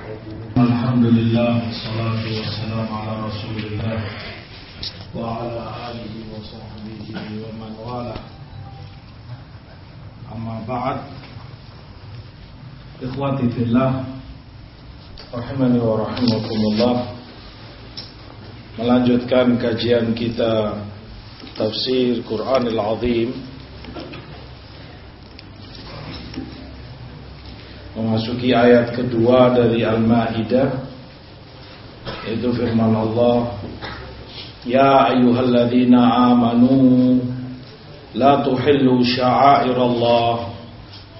Alhamdulillah, wassalatu wassalamu ala Rasulillah wa ala alihi wa sahbihi wa man wala. Amma ba'd. Ikhwati fillah, rahimani wa rahimakumullah. Melanjutkan kajian kita tafsir Qur'anil Azim, memasuki ayat kedua dari Al-Maidah, yaitu firman Allah, Ya ayyuhalladzina amanu la tuhillu sya'airallah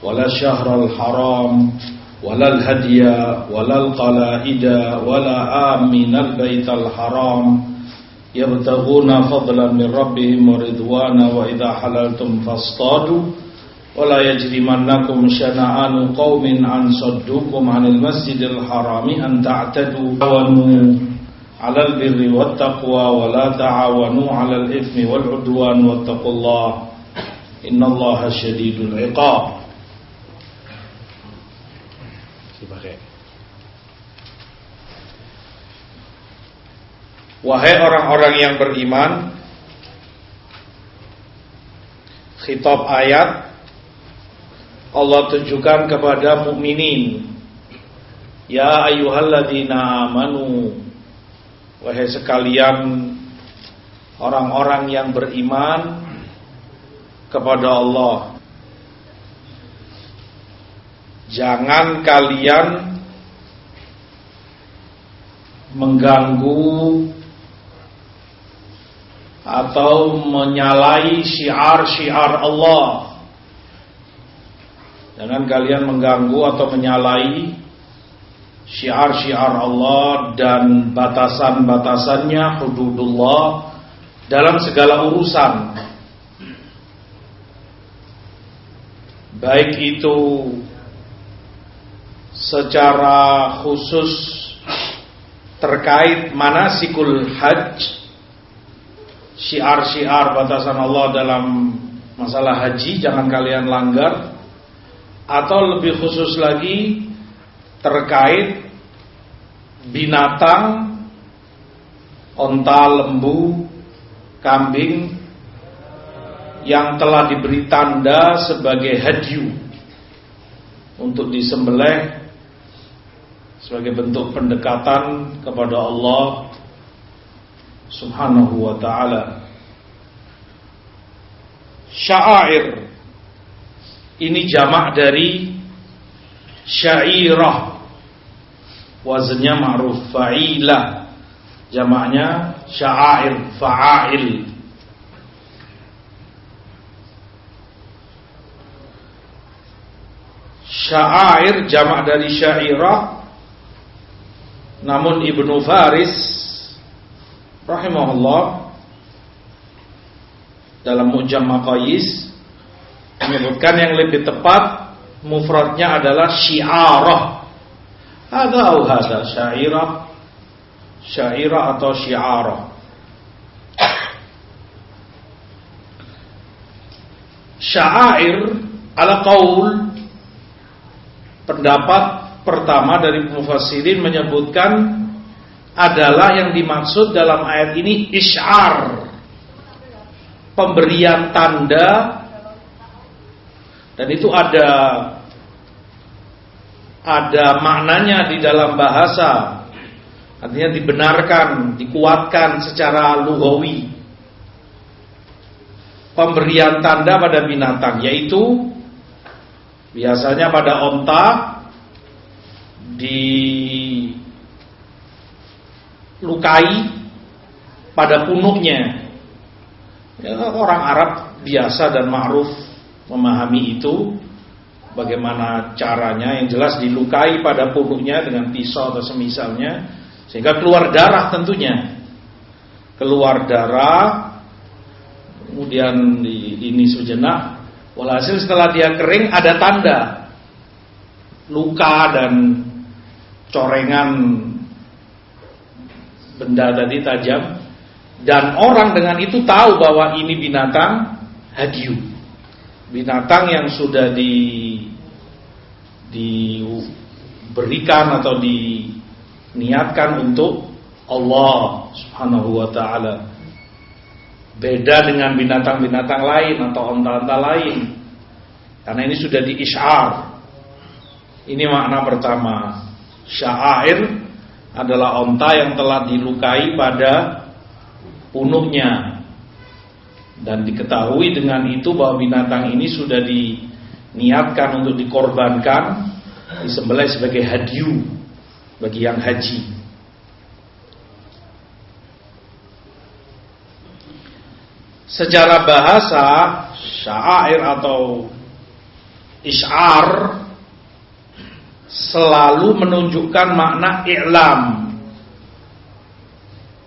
wala syahral haram wala al-hadiya wala al-qala'ida wala aminal baital haram yabtaghuna fadlan min rabbihim wa ridwana wa idha halaltum fastadu wala yajrimannakum syana'anu qaumin an saddukum 'anil masjidil harami an ta'tadu ta'awanu 'alal birri wat taqwa wa la ta'awanu 'alal itsmi wal 'udwan wattaqullaha innallaha syadidul 'iqab. Wahai orang-orang yang beriman, khitab ayat Allah tunjukkan kepada mukminin, Ya ayyuhalladzina amanu, wahai sekalian orang-orang yang beriman kepada Allah, jangan kalian mengganggu atau menyalahi syiar-syiar Allah. Jangan kalian mengganggu atau menyalahi syiar-syiar Allah dan batasan-batasannya, hududullah, dalam segala urusan. Baik itu secara khusus terkait manasikul hajj, syiar-syiar batasan Allah dalam masalah haji jangan kalian langgar, atau lebih khusus lagi terkait binatang, onta, lembu, kambing yang telah diberi tanda sebagai hadyu untuk disembelih sebagai bentuk pendekatan kepada Allah Subhanahu wa ta'ala. Sya'air ini jamak dari syairah, wazannya ma'ruf, fa'ilah, jamaknya sya'air, fa'ail. Sya'air jamak dari syairah, namun Ibnu Faris rahimahullah dalam Mu'jam Maqayis menyebutkan yang lebih tepat mufradnya adalah syiarah. Hadza syairah, syairah atau syiarah. Sya'air ala qaul, pendapat pertama dari mufassirin menyebutkan adalah yang dimaksud dalam ayat ini isy'ar, pemberian tanda. Dan itu ada maknanya di dalam bahasa, artinya dibenarkan, dikuatkan secara lughawi. Pemberian tanda pada binatang, yaitu biasanya pada onta dilukai pada punuknya. Ya, orang Arab biasa dan ma'ruf memahami itu, bagaimana caranya. Yang jelas dilukai pada punuknya dengan pisau atau semisalnya, sehingga keluar darah, tentunya keluar darah, kemudian ini sejenak, walhasil setelah dia kering ada tanda luka dan corengan benda tadi tajam, dan orang dengan itu tahu bahwa ini binatang hadyu, binatang yang sudah diberikan atau diniatkan untuk Allah Subhanahu wa ta'ala. Beda dengan binatang-binatang lain atau onta-onta lain, karena ini sudah di-isy'ar. Ini makna pertama. Sya'air adalah onta yang telah dilukai pada punuknya, dan diketahui dengan itu bahwa binatang ini sudah diniatkan untuk dikorbankan, disembelih sebagai hadyu bagi yang haji. Secara bahasa, sya'air atau isy'ar selalu menunjukkan makna i'lam.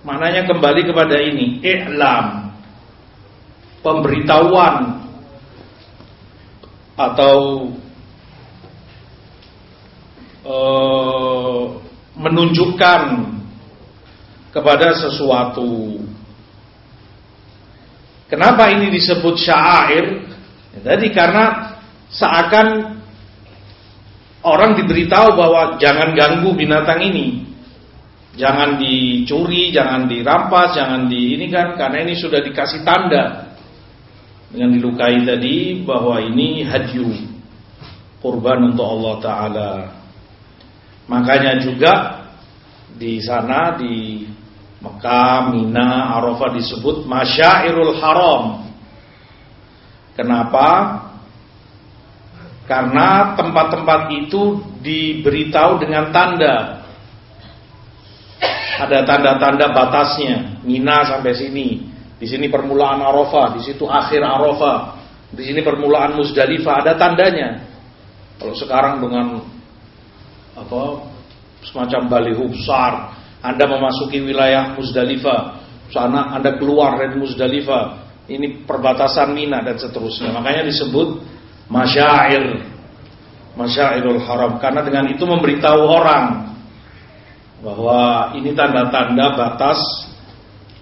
Maknanya kembali kepada ini, i'lam, pemberitahuan atau menunjukkan kepada sesuatu. Kenapa ini disebut sya'air? Jadi karena seakan orang diberitahu bahwa jangan ganggu binatang ini, jangan dicuri, jangan dirampas, jangan ini kan, karena ini sudah dikasih tanda dengan dilukai tadi bahwa ini hadyu, kurban untuk Allah Ta'ala. Makanya juga di sana di Mekah, Mina, Arafah disebut Masyairul Haram. Kenapa? Karena tempat-tempat itu diberitahu dengan tanda. Ada tanda-tanda batasnya. Mina sampai sini. Di sini permulaan Arafah, di situ akhir Arafah. Di sini permulaan Muzdalifah, ada tandanya. Kalau sekarang dengan semacam baliho besar, Anda memasuki wilayah Muzdalifah, sana Anda keluar dari Muzdalifah, ini perbatasan Mina dan seterusnya. Makanya disebut Masyairul Haram, karena dengan itu memberitahu orang bahwa ini tanda-tanda batas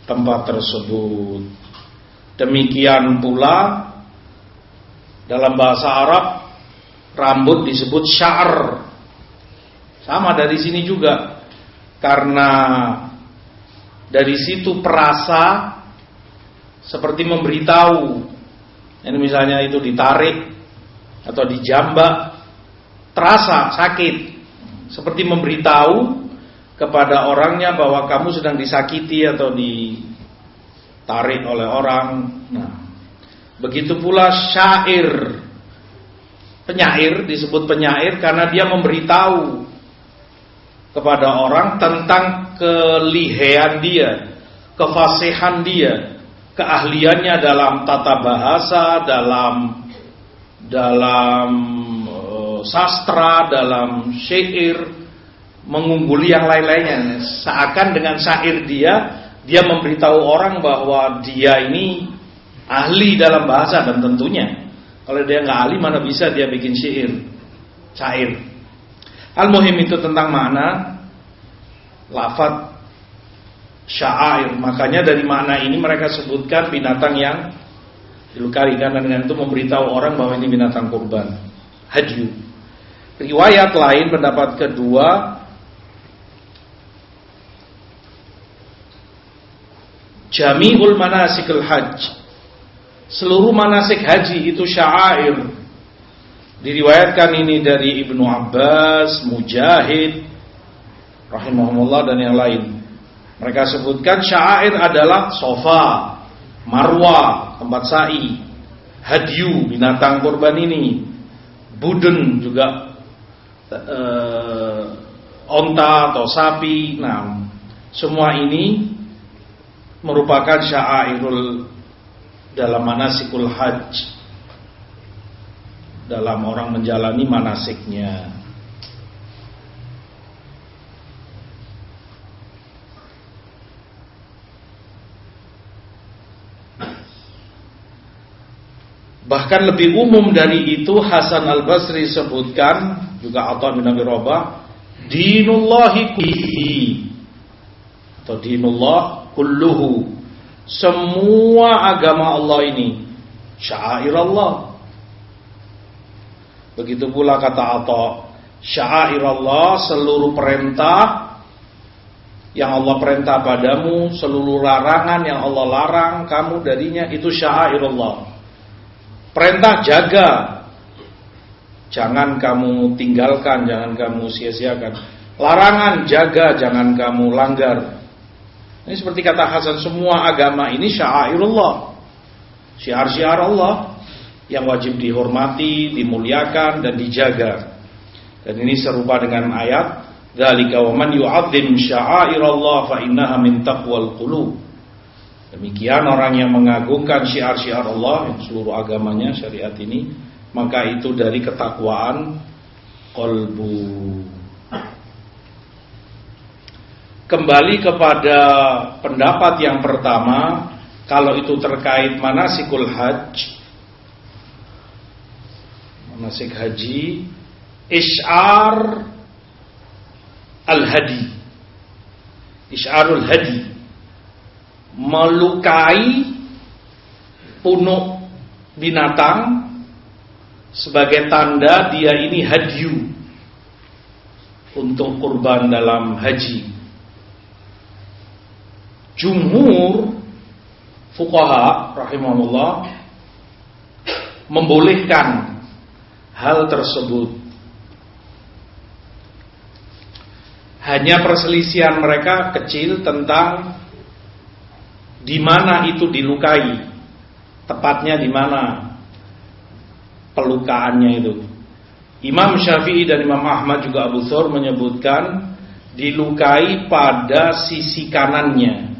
tempat tersebut. Demikian pula dalam bahasa Arab, rambut disebut sya'r. Sama dari sini juga. Karena dari situ perasa seperti memberitahu. Ini misalnya itu ditarik atau dijambak, terasa sakit, seperti memberitahu kepada orangnya bahwa kamu sedang disakiti atau ditarik oleh orang. Nah, begitu pula syair, penyair disebut penyair karena dia memberitahu kepada orang tentang kelihean dia, kefasihan dia, keahliannya dalam tata bahasa, dalam sastra, dalam syair, mengungguli yang lain-lainnya. Seakan dengan syair dia memberitahu orang bahwa dia ini ahli dalam bahasa, dan tentunya kalau dia nggak ahli mana bisa dia bikin syair. Al-muhim itu tentang makna lafaz sya'air. Makanya dari makna ini mereka sebutkan binatang yang dilukai, karena dengan itu memberitahu orang bahwa ini binatang kurban, hadyu. Riwayat lain, pendapat kedua, jami'ul manasikul hajj, seluruh manasik haji itu sya'air. Diriwayatkan ini dari Ibnu Abbas, Mujahid rahimahumullah dan yang lain. Mereka sebutkan sya'air adalah Safa, Marwah, tempat sa'i, hadyu, binatang kurban ini, budun juga onta atau sapi. Nah, semua ini merupakan sya'airul dalam manasikul hajj, dalam orang menjalani manasiknya. Bahkan lebih umum dari itu, Hasan Al-Basri sebutkan, juga Atha bin Abi Rabah, dinullahi kullihi atau dinullah kulluhu, semua agama Allah ini sya'air Allah. Begitu pula kata Atha, sya'airallah, seluruh perintah yang Allah perintah padamu, seluruh larangan yang Allah larang kamu darinya, itu sya'airallah. Perintah jaga, jangan kamu tinggalkan, jangan kamu sia-siakan. Larangan jaga, jangan kamu langgar. Ini seperti kata Hasan, semua agama ini sya'airullah, syiar-syiar Allah yang wajib dihormati, dimuliakan dan dijaga. Dan ini serupa dengan ayat dzalika wa man yu'azzim sya'airallah fa innaha min taqwal qulub. Demikian orang yang mengagungkan syiar-syiar Allah, yang seluruh agamanya syariat ini, maka itu dari ketakwaan qalbu. Kembali kepada pendapat yang pertama, kalau itu terkait manasikul hajj, manasik haji, isy'ar al-hadi, isy'arul hadi, melukai punuk binatang sebagai tanda dia ini hadyu untuk kurban dalam haji. Jumhur fuqaha rahimahullah membolehkan hal tersebut. Hanya perselisihan mereka kecil tentang di mana itu dilukai, tepatnya di mana pelukaannya itu. Imam Syafi'i dan Imam Ahmad juga Abu Thawr menyebutkan dilukai pada sisi kanannya.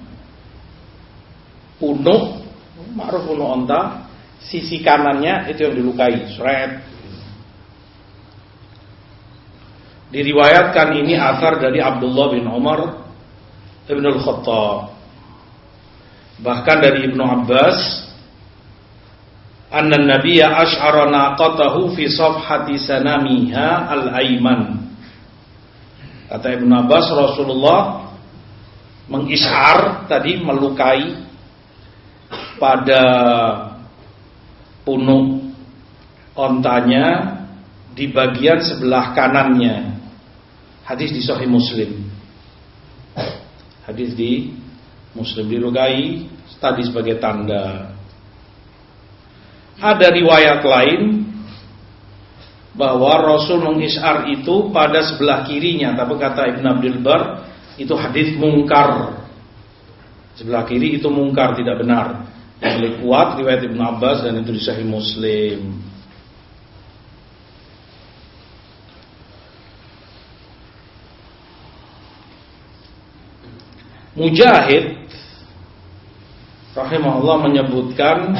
Punuk, ma'ruf punuk onta, sisi kanannya itu yang dilukai, seret. Diriwayatkan ini athar dari Abdullah bin Umar Ibn al-Khattab. Bahkan dari Ibnu Abbas, anna nabiyya ash'ara naqatahu fi safhati sanamiha al-ayman. Kata Ibnu Abbas, Rasulullah mengisyar tadi, melukai pada punuk ontanya di bagian sebelah kanannya. Hadis di Sahih Muslim. Hadis di Muslim, dilukai tadi sebagai tanda. Ada riwayat lain bahwa Rasul mengisyar itu pada sebelah kirinya, tapi kata Ibn Abdul Bar itu hadis mungkar. Sebelah kiri itu mungkar, tidak benar. Yang lebih kuat riwayat Ibn Abbas dan itu di Sahih Muslim. Mujahid rahimahullah menyebutkan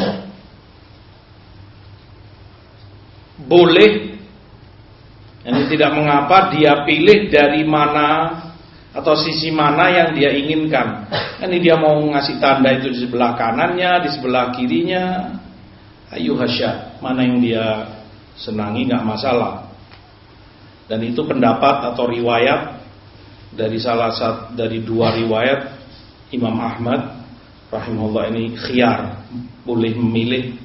boleh, ini tidak mengapa dia pilih dari mana atau sisi mana yang dia inginkan. Ini dia mau ngasih tanda itu di sebelah kanannya, di sebelah kirinya, ayu hasya, mana yang dia senangi, nggak masalah. Dan itu pendapat atau riwayat dari dari dua riwayat Imam Ahmad rahimahullah, ini khiyar, boleh memilih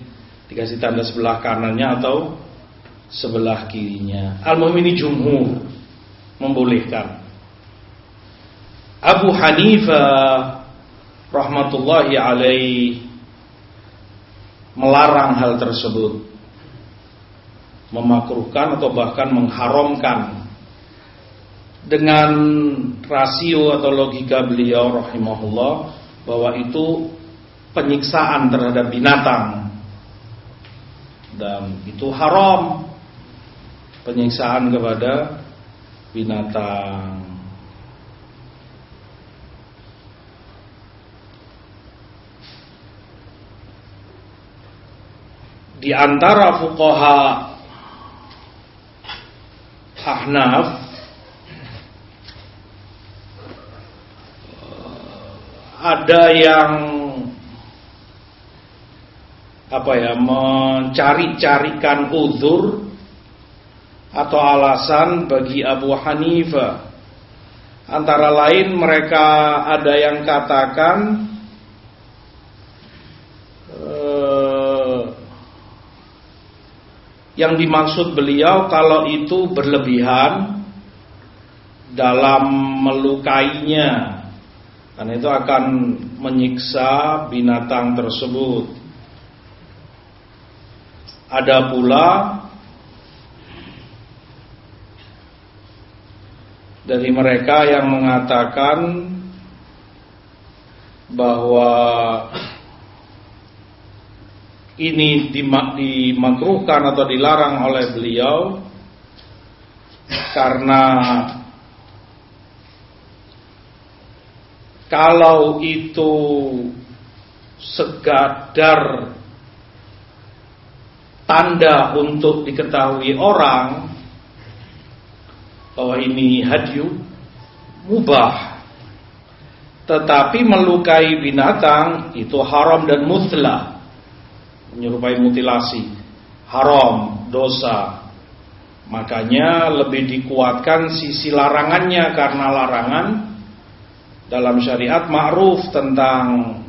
dikasih tanda sebelah kanannya atau sebelah kirinya. Al-muhim ini jumhur membolehkan. Abu Hanifah rahmatullahi alaih melarang hal tersebut, memakruhkan atau bahkan mengharamkan, dengan rasio atau logika beliau rahimahullah bahwa itu penyiksaan terhadap binatang dan itu haram, penyiksaan kepada binatang. Di antara fuqaha Ahnaf ada yang mencari-carikan uzur atau alasan bagi Abu Hanifah. Antara lain mereka ada yang katakan yang dimaksud beliau kalau itu berlebihan dalam melukainya, karena itu akan menyiksa binatang tersebut. Ada pula dari mereka yang mengatakan bahwa ini dimakruhkan atau dilarang oleh beliau karena kalau itu sekadar tanda untuk diketahui orang bahwa ini hadyu, mubah. Tetapi melukai binatang itu haram dan muthla, menyerupai mutilasi, haram, dosa. Makanya lebih dikuatkan sisi larangannya, karena larangan dalam syariat ma'ruf tentang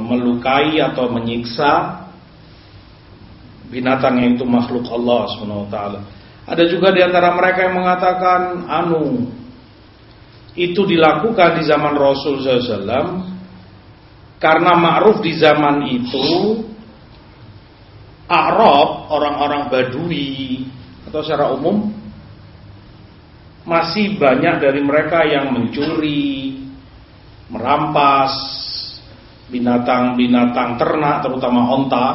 melukai atau menyiksa binatang yang itu makhluk Allah Subhanahu wa taala. Ada juga di antara mereka yang mengatakan itu dilakukan di zaman Rasul SAW karena ma'ruf di zaman itu Arab, orang-orang Badui atau secara umum masih banyak dari mereka yang mencuri, merampas binatang-binatang ternak, terutama onta.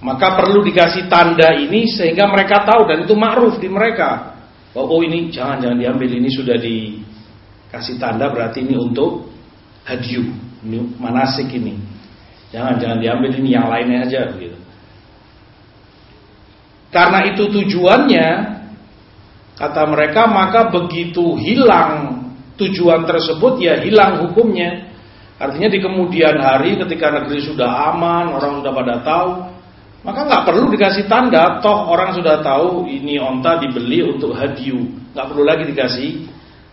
Maka perlu dikasih tanda ini sehingga mereka tahu, dan itu ma'ruf di mereka. Oh ini jangan diambil, ini sudah dikasih tanda berarti ini untuk hadyu, ini manasik ini. Jangan diambil, ini yang lainnya aja gitu. Karena itu tujuannya, kata mereka, maka begitu hilang tujuan tersebut ya hilang hukumnya. Artinya di kemudian hari ketika negeri sudah aman, orang sudah pada tahu, maka nggak perlu dikasih tanda, toh orang sudah tahu ini onta dibeli untuk hadyu, nggak perlu lagi dikasih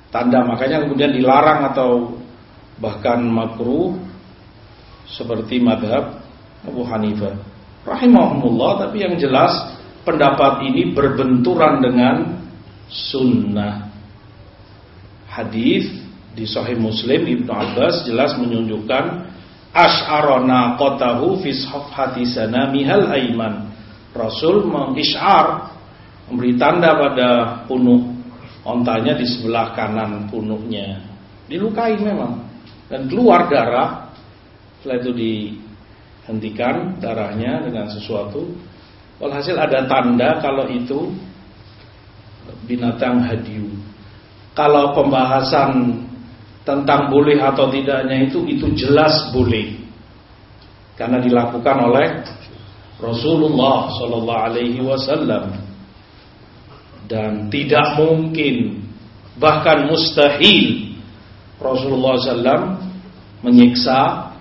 tanda. Makanya kemudian dilarang atau bahkan makruh seperti madhab Abu Hanifah rahimahumullah. Tapi yang jelas pendapat ini berbenturan dengan sunnah. Hadis di Sahih Muslim Ibnu Abbas jelas menunjukkan asy'arana qatahu fi safhati sanamihal aiman. Rasul mengisyar, memberi tanda pada punuk ontanya di sebelah kanan punuknya. Dilukai memang dan keluar darah. Setelah itu dihentikan darahnya dengan sesuatu. Walhasil ada tanda kalau itu binatang hadyu. Kalau pembahasan tentang boleh atau tidaknya itu jelas boleh, karena dilakukan oleh Rasulullah Sallallahu Alaihi Wasallam, dan tidak mungkin bahkan mustahil Rasulullah SAW menyiksa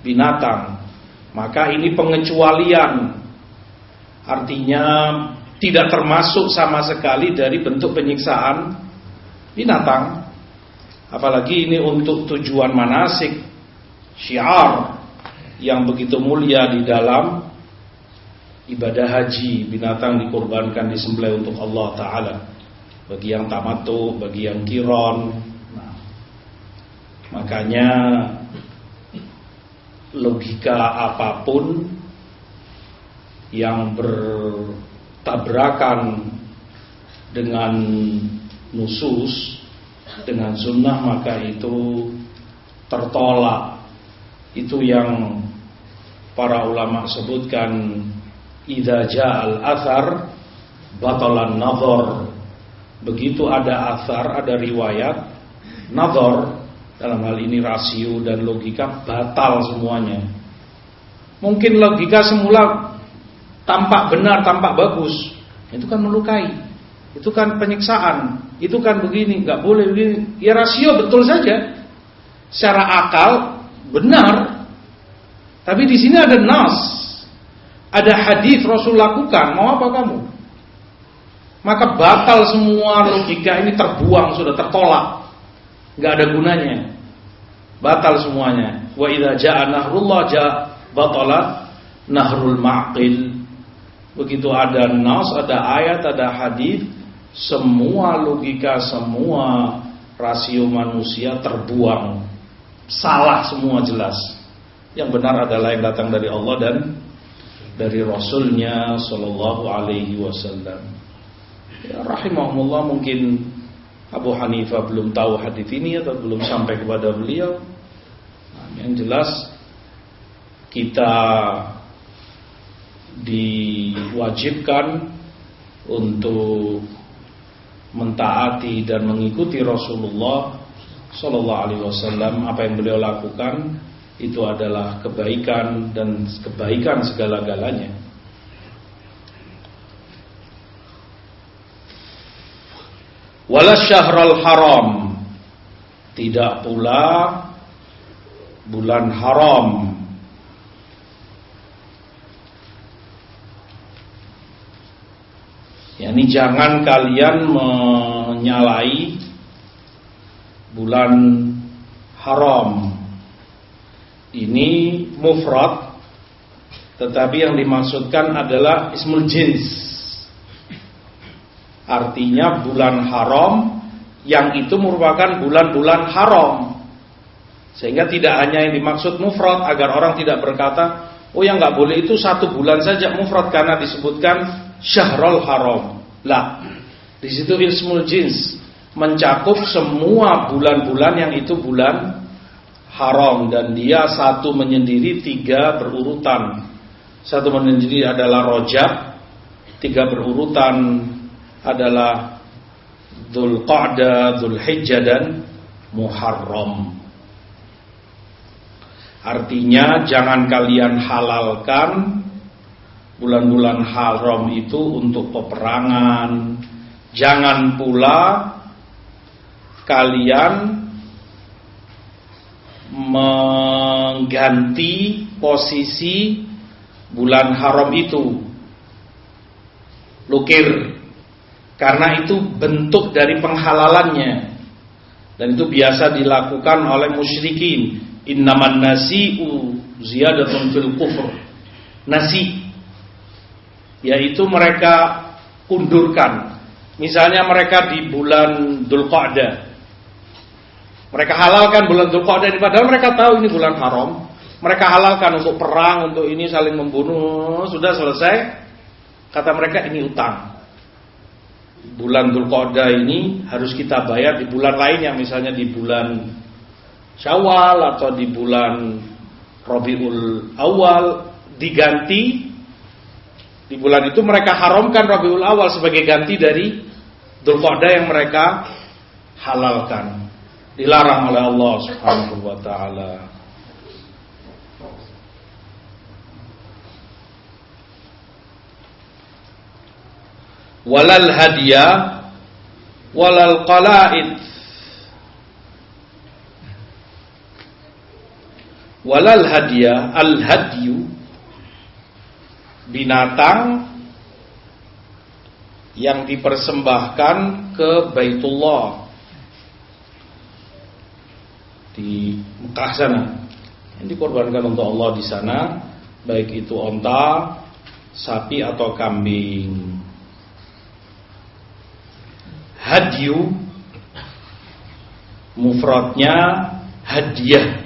binatang. Maka ini pengecualian, artinya tidak termasuk sama sekali dari bentuk penyiksaan binatang. Apalagi ini untuk tujuan manasik, syiar yang begitu mulia di dalam ibadah haji. Binatang dikurbankan, disembelih untuk Allah Ta'ala, bagi yang tamattu, bagi yang qiran. Nah, makanya logika apapun yang bertabrakan dengan nusus, dengan sunnah, maka itu tertolak. Itu yang para ulama sebutkan, idza ja'al athar batalan nazar. Begitu ada athar, ada riwayat, nazar dalam hal ini rasio dan logika batal semuanya. Mungkin logika semula tampak benar, tampak bagus, itu kan melukai, itu kan penyiksaan, itu kan begini, nggak boleh begini. Ya rasio betul saja, secara akal benar, tapi di sini ada nas, ada hadis Rasul lakukan, mau apa kamu? Maka batal semua logika ini, terbuang, sudah tertolak, nggak ada gunanya, batal semuanya. Wa idza jaa nahrullah jaa batalat Nahrul Ma'qil. Begitu ada nas, ada ayat, ada hadis, semua logika, semua rasio manusia terbuang. Salah semua jelas. Yang benar adalah yang datang dari Allah dan dari Rasulnya Sallallahu Alaihi Wasallam. Ya, rahimahumullah, mungkin Abu Hanifah belum tahu hadis ini atau belum sampai kepada beliau. Nah, yang jelas kita diwajibkan untuk mentaati dan mengikuti Rasulullah Sallallahu Alaihi Wasallam. Apa yang beliau lakukan itu adalah kebaikan dan kebaikan segala-galanya. Wala syahrul haram, tidak pula bulan haram. Yani jangan kalian menyalahi bulan haram. Ini mufrad, tetapi yang dimaksudkan adalah ismul jins. Artinya bulan haram yang itu merupakan bulan-bulan haram. Sehingga tidak hanya yang dimaksud mufrad, agar orang tidak berkata, oh yang nggak boleh itu satu bulan saja mufrad karena disebutkan syahrul haram. Lah, di situ ismul jins mencakup semua bulan-bulan yang itu bulan haram, dan dia satu menyendiri, tiga berurutan. Satu menyendiri adalah Rajab, tiga berurutan adalah Dzulqa'dah, Dzulhijjah dan Muharram. Artinya jangan kalian halalkan bulan-bulan haram itu untuk peperangan. Jangan pula kalian mengganti posisi bulan haram itu, lukir, karena itu bentuk dari penghalalannya, dan itu biasa dilakukan oleh musyrikin. Innaman nasi'u ziyadatun fil kufr. Nasi, yaitu mereka undurkan. Misalnya mereka di bulan Dzulqa'dah, mereka halalkan bulan Dzulqa'dah ini, padahal mereka tahu ini bulan haram. Mereka halalkan untuk perang, untuk ini saling membunuh. Sudah selesai, kata mereka ini utang. Bulan Dzulqa'dah ini harus kita bayar di bulan lainnya, misalnya di bulan Syawal atau di bulan Rabiul Awal, diganti. Di bulan itu mereka haramkan Rabiul Awal sebagai ganti dari Dzulqa'dah yang mereka halalkan. Dilarang oleh Allah Subhanahu wa taala. Walal hadiyah walal qala'id. Walal hadiyah, al-hadyu, binatang yang dipersembahkan ke Baitullah di Mekah sana, yang dikorbankan untuk Allah di sana, baik itu onta, sapi atau kambing. Hadyu mufradnya hadiyah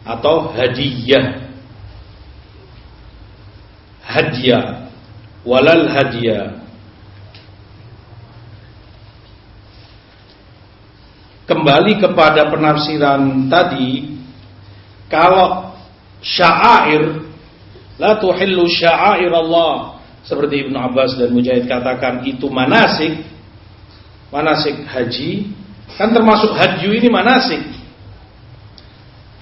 atau hadiyah. Hadiyah walal hadiyah. Kembali kepada penafsiran tadi, kalau sya'air, la tuhillu sya'air Allah, seperti Ibnu Abbas dan Mujahid katakan itu manasik, manasik haji, kan termasuk hadyu ini manasik.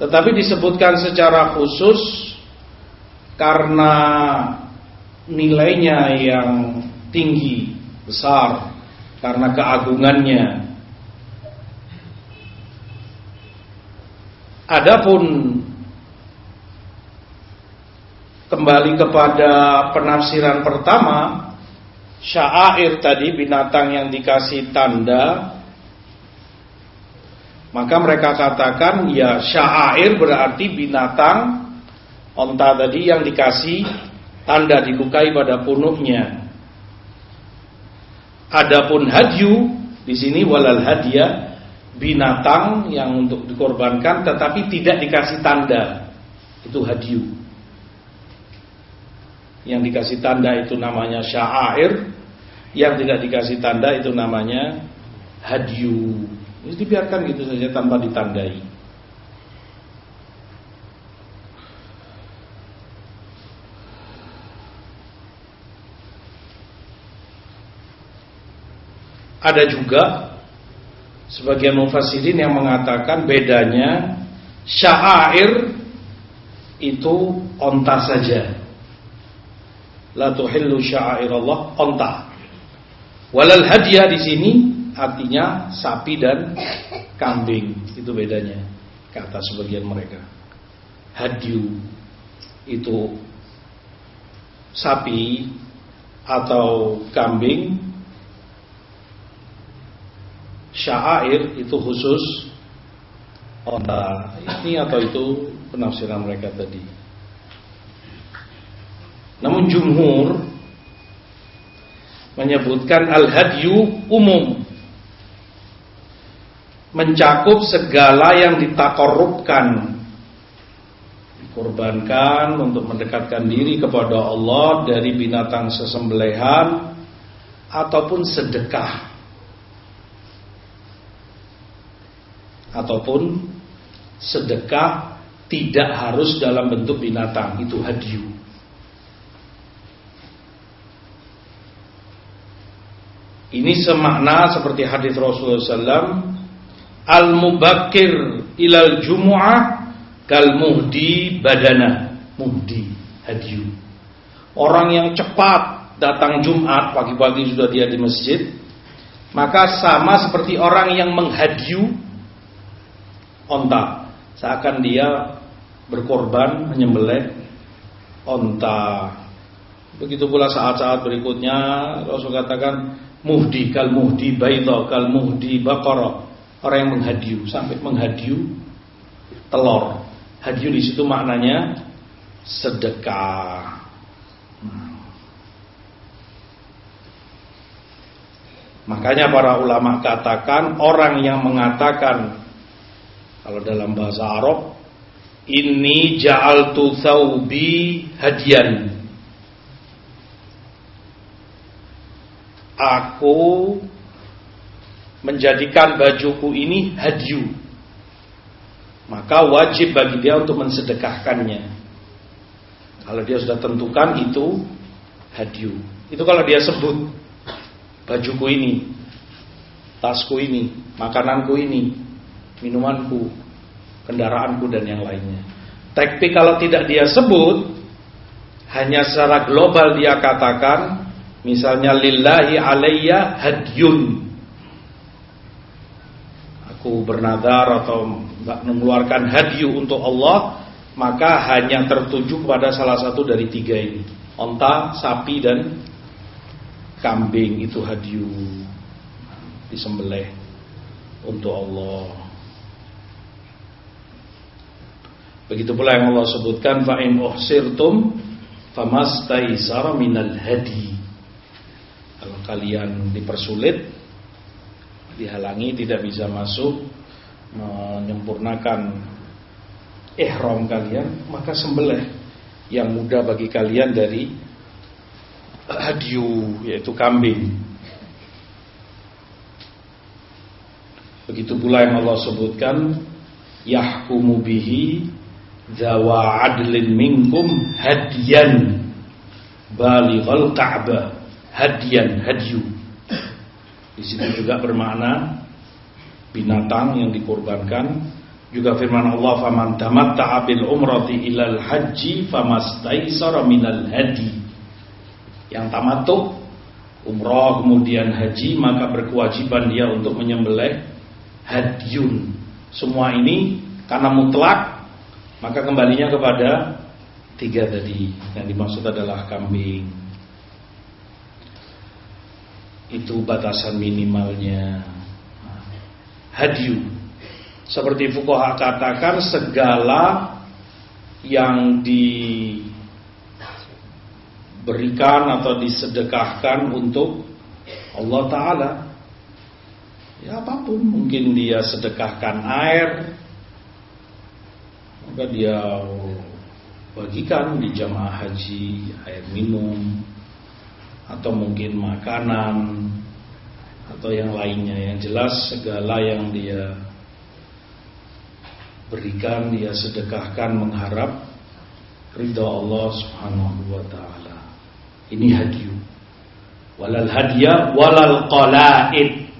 Tetapi disebutkan secara khusus karena nilainya yang tinggi, besar, karena keagungannya. Adapun kembali kepada penafsiran pertama, sya'air tadi binatang yang dikasih tanda, maka mereka katakan ya sya'air berarti binatang Onta tadi yang dikasih tanda dikukai pada punuknya. Adapun hadyu di sini walal hadiah, binatang yang untuk dikorbankan tetapi tidak dikasih tanda, itu hadyu. Yang dikasih tanda itu namanya sya'air, yang tidak dikasih tanda itu namanya hadyu. Jadi dibiarkan gitu saja tanpa ditandai. Ada juga sebagian mufassirin yang mengatakan bedanya sya'air itu onta saja. La tuhillu sya'airallah, onta. Walal hadiah di sini artinya sapi dan kambing. Itu bedanya kata sebagian mereka. Hadyu itu sapi atau kambing, sya'air itu khusus onta. Ini atau itu penafsiran mereka tadi. Namun jumhur menyebutkan al-hadyu umum, mencakup segala yang ditakorubkan, dikorbankan untuk mendekatkan diri kepada Allah dari binatang sesembelihan ataupun sedekah, ataupun sedekah tidak harus dalam bentuk binatang, itu hadyu. Ini semakna seperti hadis Rasulullah SAW, al-mubakkir ilal jumu'ah kal muhdi badana. Muhdi, hadyu. Orang yang cepat datang Jumat, pagi-pagi sudah dia di masjid, maka sama seperti orang yang menghadyu onta, seakan dia berkorban menyembelih onta. Begitu pula saat-saat berikutnya Rasul katakan muhdi kal muhdi baydha kal muhdi baqara, orang yang menghadyu sampai menghadyu telur. Hadyu di situ maknanya sedekah. Makanya para ulama katakan orang yang mengatakan, kalau dalam bahasa Arab, inni ja'altu thawbi hadiyan, aku menjadikan bajuku ini hadyu, maka wajib bagi dia untuk mensedekahkannya. Kalau dia sudah tentukan itu hadyu. Itu kalau dia sebut bajuku ini, tasku ini, makananku ini, minumanku, kendaraanku dan yang lainnya. Tapi kalau tidak dia sebut, hanya secara global dia katakan, misalnya lillahi alayya hadyun, aku bernadar atau mengeluarkan hadyu untuk Allah, maka hanya tertuju kepada salah satu dari tiga ini, onta, sapi dan kambing, itu hadyu, disembelih untuk Allah. Begitu pula yang Allah sebutkan, fa in uhsirtum famastaisara minal hadi. Kalau kalian dipersulit, dihalangi, tidak bisa masuk, menyempurnakan ihram kalian, maka sembelih yang mudah bagi kalian dari hadyu, yaitu kambing. Begitu pula yang Allah sebutkan, yahkumu bihi zawa adlin minkum hadiyan balighal ka'bah. Hadiyan, hadyu di sini juga bermakna binatang yang dikorbankan. Juga firman Allah, faman tamatta'a bil umrati ilal haji famastaisara minal hadi. Yang tamattu umrah kemudian haji, maka berkewajiban dia untuk menyembelih hadyun. Semua ini karena mutlak, maka kembalinya kepada tiga tadi. Yang dimaksud adalah kambing. Itu batasan minimalnya. Hadyu, seperti fuqaha katakan, segala yang diberikan atau disedekahkan untuk Allah Ta'ala. Ya apapun, mungkin dia sedekahkan air, maka dia bagikan di jamaah haji air minum, atau mungkin makanan, atau yang lainnya. Yang jelas segala yang dia berikan, dia sedekahkan mengharap ridha Allah Subhanahu wa ta'ala. Ini hadyu. Walal hadya walal qalaid.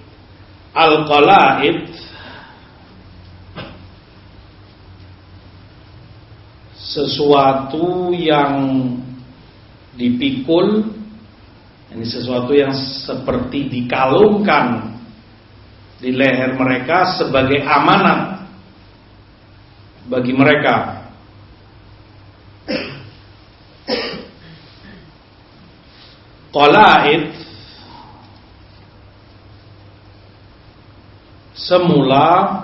Al qalaid sesuatu yang dipikul, ini sesuatu yang seperti dikalungkan di leher mereka sebagai amanat bagi mereka. Qalaid semula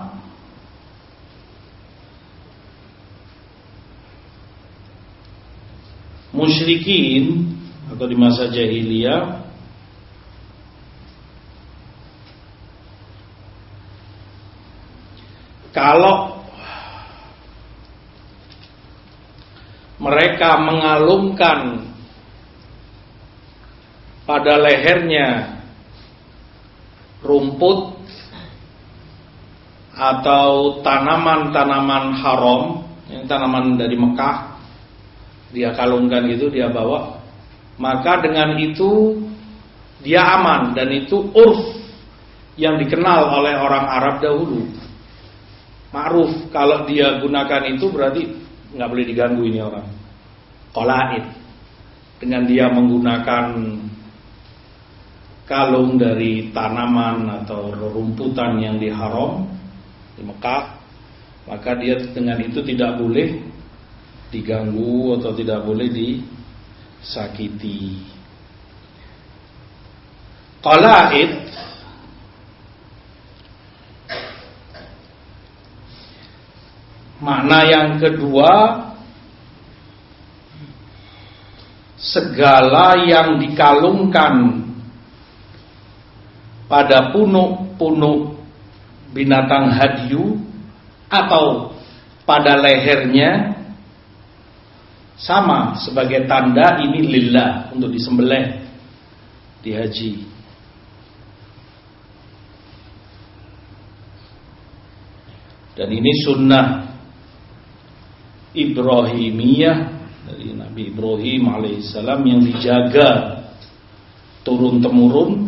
musyrikin atau di masa jahiliyah kalau mereka mengalungkan pada lehernya rumput atau tanaman-tanaman haram, yang tanaman dari Mekah, dia kalungkan itu, dia bawa, maka dengan itu dia aman, dan itu urf yang dikenal oleh orang Arab dahulu. Ma'ruf, kalau dia gunakan itu berarti nggak boleh diganggu ini orang. Qalaid, dengan dia menggunakan kalung dari tanaman atau rumputan yang diharam di Mekah, maka dia dengan itu tidak boleh diganggu atau tidak boleh disakiti. Qalaid makna yang kedua, segala yang dikalungkan pada punuk-punuk binatang hadyu atau pada lehernya, sama sebagai tanda ini lillah, untuk disembelih di haji. Dan ini sunnah Ibrahimiyah dari Nabi Ibrahim alaihissalam yang dijaga turun temurun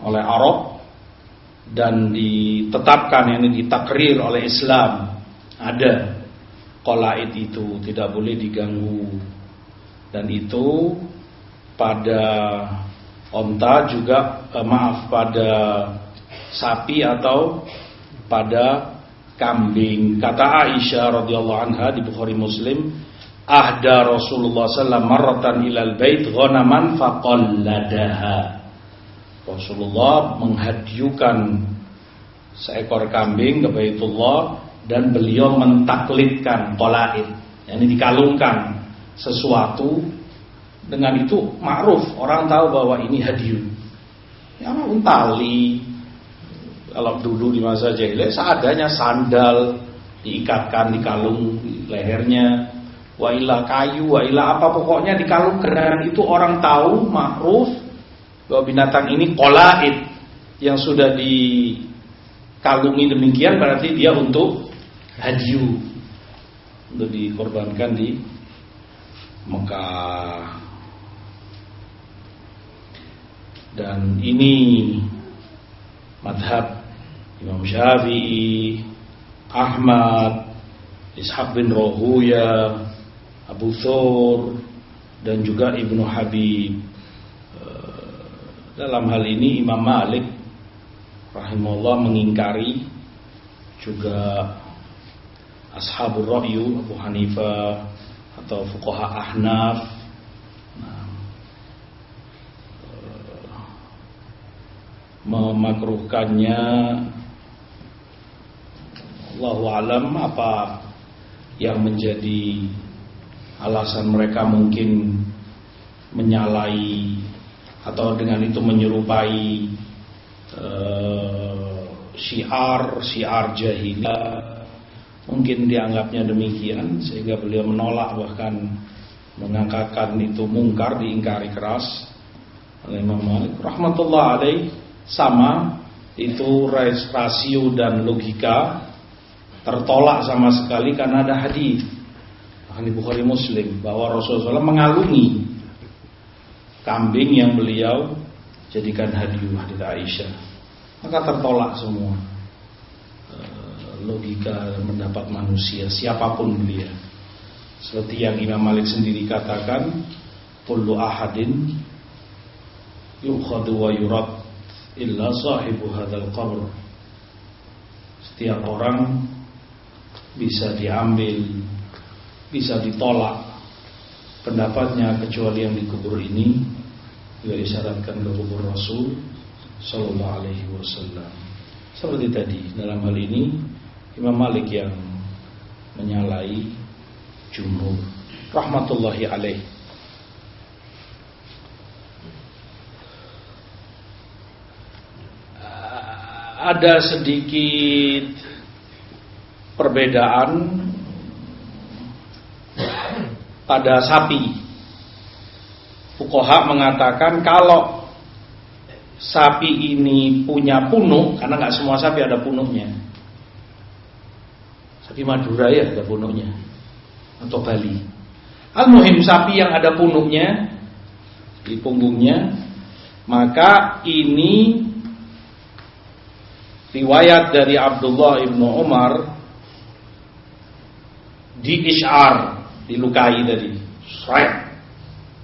oleh Arab dan ditetapkan, yang ditakrir oleh Islam. Ada qalaid itu, tidak boleh diganggu. Dan itu pada onta juga, pada sapi atau pada kambing. Kata Aisyah radhiyallahu anha di Bukhari Muslim, ahda Rasulullah sallallahu alaihi wasallam marratan ilal bait ghanaman faqalladaha. Rasulullah menghadyukan seekor kambing ke Baitullah dan beliau mentaklidkan qalaid, yakni dikalungkan sesuatu. Dengan itu ma'ruf, orang tahu bahwa ini hadyu. Ya, tali. Kalau dulu di masa jahiliyah seadanya sandal diikatkan, dikalung di lehernya, wa ila kayu, wa ila apa, pokoknya dikalungkan. Itu orang tahu ma'ruf bahwa binatang ini qalaid yang sudah dikalungi demikian, berarti dia untuk hadyu, untuk dikorbankan di Mekah. Dan ini madhab Imam Syafi'i, Ahmad, Ishaq bin Rahuya, Abu Thawr, dan juga Ibnu Habib. Dalam hal ini Imam Malik rahimahullah mengingkari, juga Ashabur Ra'yu, Abu Hanifah atau fuqaha Ahnaf memakruhkannya. Allahu alam apa yang menjadi alasan mereka mungkin menyalahi atau dengan itu menyerupai syiar jahiliyah, mungkin dianggapnya demikian sehingga beliau menolak, bahkan mengangkatkan itu mungkar, diingkari keras oleh Imam Malik rahmatullah alaih. Sama itu rasio dan logika tertolak sama sekali karena ada hadis di Bukhari Muslim bahwa Rasulullah SAW mengalungi kambing yang beliau jadikan hadiah dari Aisyah, maka tertolak semua logika mendapat manusia siapapun dia. Seperti yang Imam Malik sendiri katakan, kullu ahadin yukhadu wa yurad illa sahibu hadzal qabr. Setiap orang bisa diambil, bisa ditolak pendapatnya kecuali yang dikubur ini, juga disyaratkan ke kubur Rasul sallallahu alaihi wasallam. Seperti tadi, dalam hal ini Imam Malik yang menyalahi jumhur rahmatullahi alaih. Ada sedikit perbedaan pada sapi. Fuqaha mengatakan kalau sapi ini punya punuk, karena nggak semua sapi ada punuknya. Sapi Madura ya ada punuknya, atau Bali. Al-muhim sapi yang ada punuknya di punggungnya, maka ini riwayat dari Abdullah ibnu Umar di-isy'ar, dilukai tadi,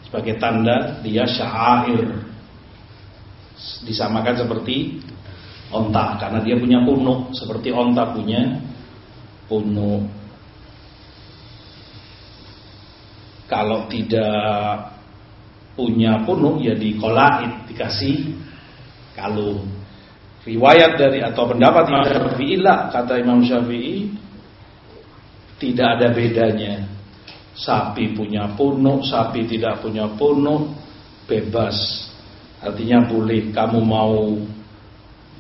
sebagai tanda dia syair, disamakan seperti onta karena dia punya punuk seperti onta punya punuk. Kalau tidak punya punuk ya dikolait, dikasih kalung. Riwayat dari atau pendapat Imam Syafi'i lah, kata Imam Syafi'i tidak ada bedanya. Sapi punya punuk, sapi tidak punya punuk, bebas. Artinya boleh kamu mau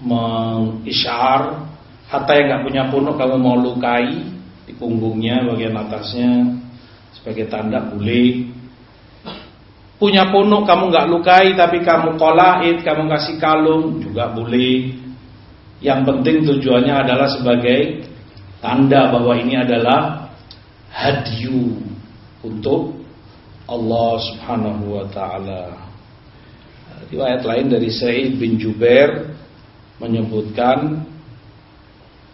mengisyar, hatta yang nggak punya punuk kamu mau lukai di punggungnya bagian atasnya sebagai tanda boleh. Punya punuk kamu nggak lukai tapi kamu kolait, kamu kasih kalung juga boleh. Yang penting tujuannya adalah sebagai tanda bahwa ini adalah hadyu untuk Allah Subhanahu wa taala. Riwayat lain dari Sa'id bin Jubair menyebutkan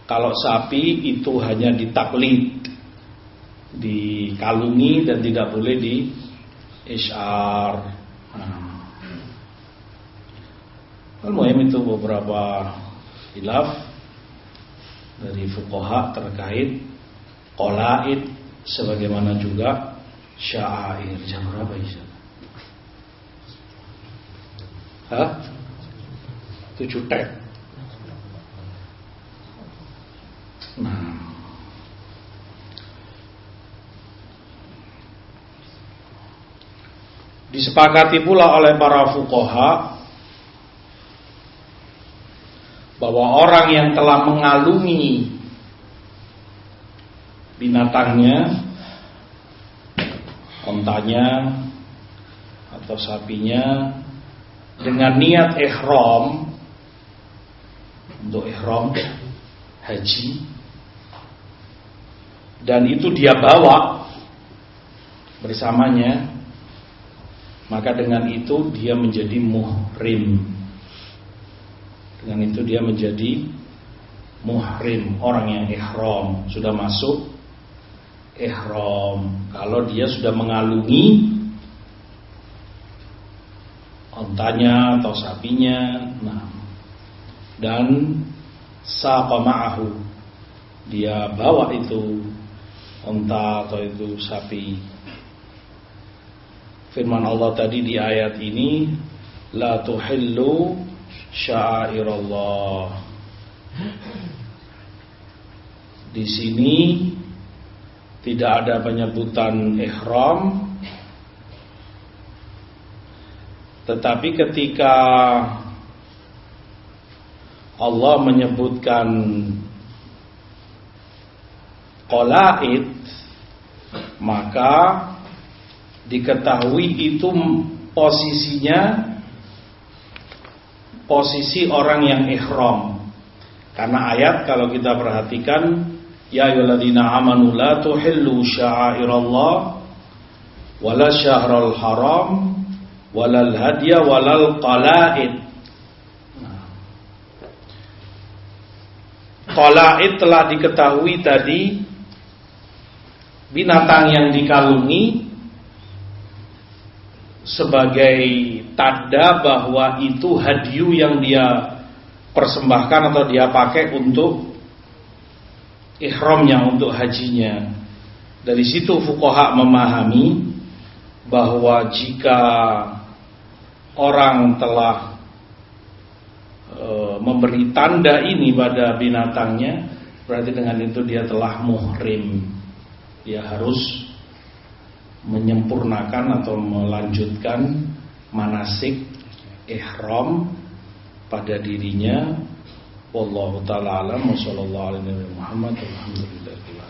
kalau sapi itu hanya ditaklid, dikalungi dan tidak boleh di-isy'ar. Al-muhim itu beberapa khilaf dari fuqaha terkait qolaid sebagaimana juga syair. Jam berapa Isya? 7 tek. Nah, disepakati pula oleh para fuqaha bahwa orang yang telah mengalungi binatangnya, ontanya atau sapinya dengan niat ihram, untuk ihram haji, dan itu dia bawa bersamanya, maka dengan itu dia menjadi muhrim. Dengan itu dia menjadi muhrim, orang yang ihram, sudah masuk ihram. Kalau dia sudah mengalungi ontanya atau sapinya, nah, dan saqa ma'ahu, dia bawa itu onta atau itu sapi. Firman Allah tadi di ayat ini, la tuhillu sya'airallah. Di sini tidak ada penyebutan ihram. Tetapi ketika Allah menyebutkan qalaid, maka diketahui itu posisinya posisi orang yang ihram. Karena ayat kalau kita perhatikan, ya ayyuhalladzina amanu la tuhillu sya'airallah wala syahrul haram walal hadiya walal qalaid. Qalaid telah diketahui tadi, binatang yang dikalungi sebagai tanda bahwa itu hadiyu yang dia persembahkan atau dia pakai untuk ihramnya, untuk hajinya. Dari situ fuqaha memahami bahwa jika orang telah memberi tanda ini pada binatangnya, berarti dengan itu dia telah muhrim. Dia harus menyempurnakan atau melanjutkan manasik ihram pada dirinya. Wallahu ta'ala alam wa sallallahu alaihi wa sallam. Alhamdulillah.